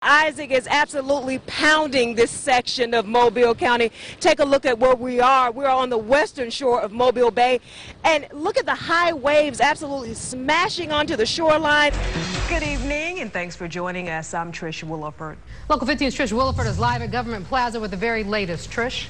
Isaac is absolutely pounding this section of Mobile County. Take a look at where we are. We're on the western shore of Mobile Bay. And look at the high waves absolutely smashing onto the shoreline. Good evening, and thanks for joining us. I'm Trish Williford. Local 15's Trish Williford is live at Government Plaza with the very latest. Trish?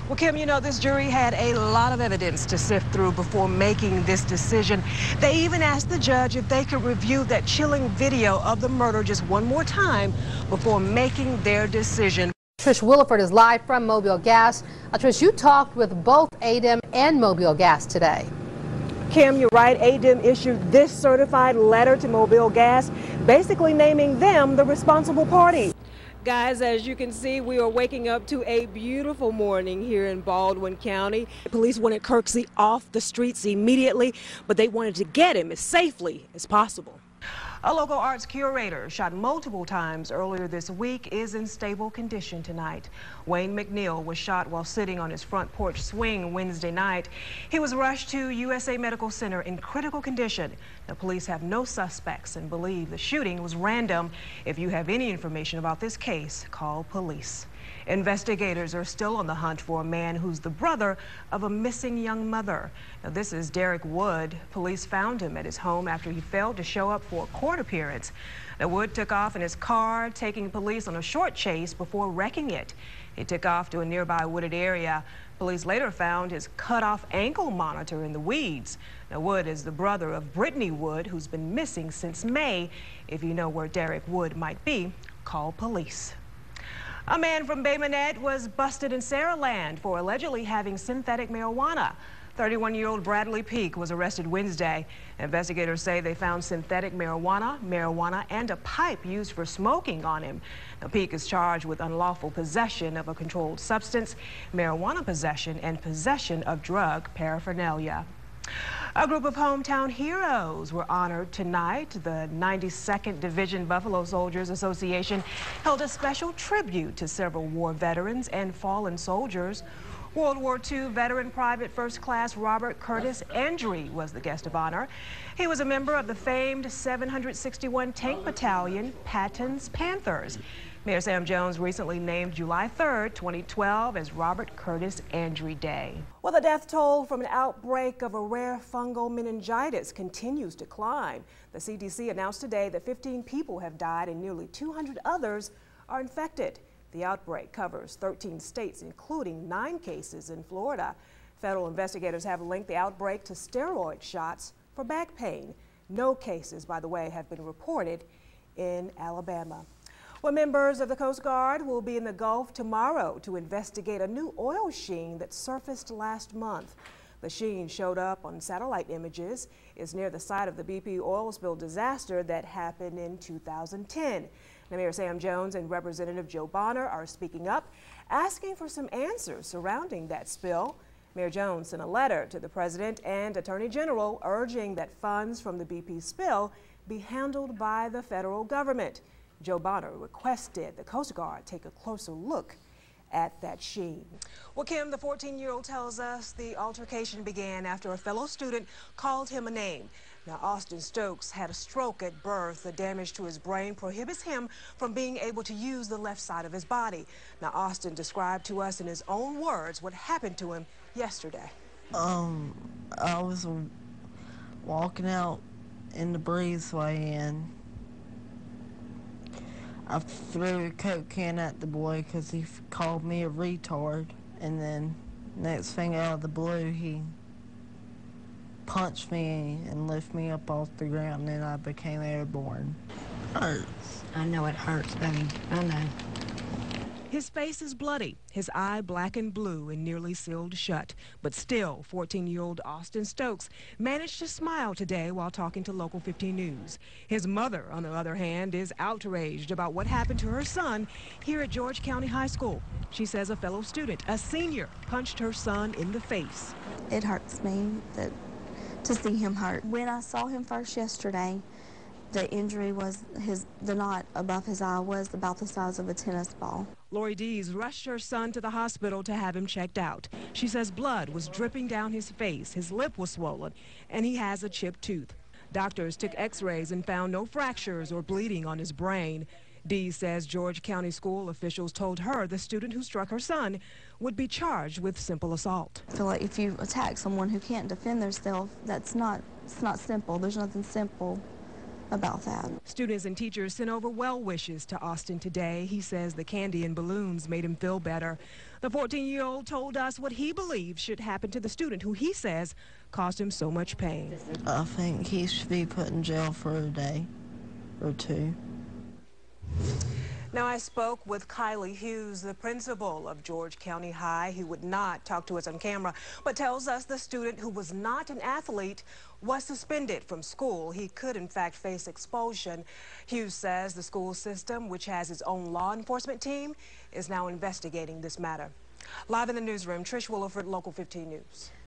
Well, Kim, you know, this jury had a lot of evidence to sift through before making this decision. They even asked the judge if they could review that chilling video of the murder just one more time before making their decision. Trish Williford is live from Mobile Gas. Trish, you talked with both ADEM and Mobile Gas today. Kim, you're right. ADEM issued this certified letter to Mobile Gas, basically naming them the responsible party. Guys, as you can see, we are waking up to a beautiful morning here in Baldwin County. Police wanted Kirksey off the streets immediately, but they wanted to get him as safely as possible. A local arts curator shot multiple times earlier this week is in stable condition tonight. Wayne McNeil was shot while sitting on his front porch swing Wednesday night. He was rushed to USA Medical Center in critical condition. The police have no suspects and believe the shooting was random. If you have any information about this case, call police. Investigators are still on the hunt for a man who's the brother of a missing young mother. Now, this is Derek Wood. Police found him at his home after he failed to show up for a court appearance. Now, Wood took off in his car, taking police on a short chase before wrecking it. He took off to a nearby wooded area. Police later found his cut-off ankle monitor in the weeds. Now, Wood is the brother of Brittany Wood, who's been missing since May. If you know where Derek Wood might be, call police. A man from Bay Minette was busted in Saraland for allegedly having synthetic marijuana. 31-year-old Bradley Peak was arrested Wednesday. Investigators say they found synthetic marijuana, and a pipe used for smoking on him. Now, Peak is charged with unlawful possession of a controlled substance, marijuana possession, and possession of drug paraphernalia. A group of hometown heroes were honored tonight. The 92nd Division Buffalo Soldiers Association held a special tribute to several war veterans and fallen soldiers. World War II veteran Private First Class Robert Curtis Andry was the guest of honor. He was a member of the famed 761 Tank Battalion, Patton's Panthers. Mayor Sam Jones recently named July 3rd, 2012 as Robert Curtis Andry Day. Well, the death toll from an outbreak of a rare fungal meningitis continues to climb. The CDC announced today that 15 people have died and nearly 200 others are infected. The outbreak covers 13 states, including 9 cases in Florida. Federal investigators have linked the outbreak to steroid shots for back pain. No cases, by the way, have been reported in Alabama. Well, members of the Coast Guard will be in the Gulf tomorrow to investigate a new oil sheen that surfaced last month. The sheen showed up on satellite images. It's near the site of the BP oil spill disaster that happened in 2010. Now, Mayor Sam Jones and Representative Joe Bonner are speaking up, asking for some answers surrounding that spill. Mayor Jones sent a letter to the President and Attorney General urging that funds from the BP spill be handled by the federal government. Joe Bonner requested the Coast Guard take a closer look at that sheen. Well, Kim, the 14-year-old tells us the altercation began after a fellow student called him a name. Now, Austin Stokes had a stroke at birth. The damage to his brain prohibits him from being able to use the left side of his body. Now, Austin described to us in his own words what happened to him yesterday. I was walking out in the breezeway and I threw a Coke can at the boy because he called me a retard, and then next thing out of the blue he punched me and lifted me up off the ground, and I became airborne. Hurts. I know it hurts, baby. I know. His face is bloody, his eye black and blue and nearly sealed shut. But still, 14-year-old Austin Stokes managed to smile today while talking to Local 15 News. His mother, on the other hand, is outraged about what happened to her son here at George County High School. She says a fellow student, a senior, punched her son in the face. It hurts me to see him hurt. When I saw him first yesterday, the injury was the knot above his eye was about the size of a tennis ball. Lori Dees rushed her son to the hospital to have him checked out. She says blood was dripping down his face, his lip was swollen, and he has a chipped tooth. Doctors took x-rays and found no fractures or bleeding on his brain. Dee says George County school officials told her the student who struck her son would be charged with simple assault. I feel like if you attack someone who can't defend themselves, it's not simple. There's nothing simple about that. Students and teachers sent over well wishes to Austin today. He says the candy and balloons made him feel better. The 14-year-old told us what he believes should happen to the student who he says caused him so much pain. I think he should be put in jail for a day or two. Now, I spoke with Kylie Hughes, the principal of George County High. He would not talk to us on camera, but tells us the student who was not an athlete was suspended from school. He could, in fact, face expulsion. Hughes says the school system, which has its own law enforcement team, is now investigating this matter. Live in the newsroom, Trish Williford, Local 15 News.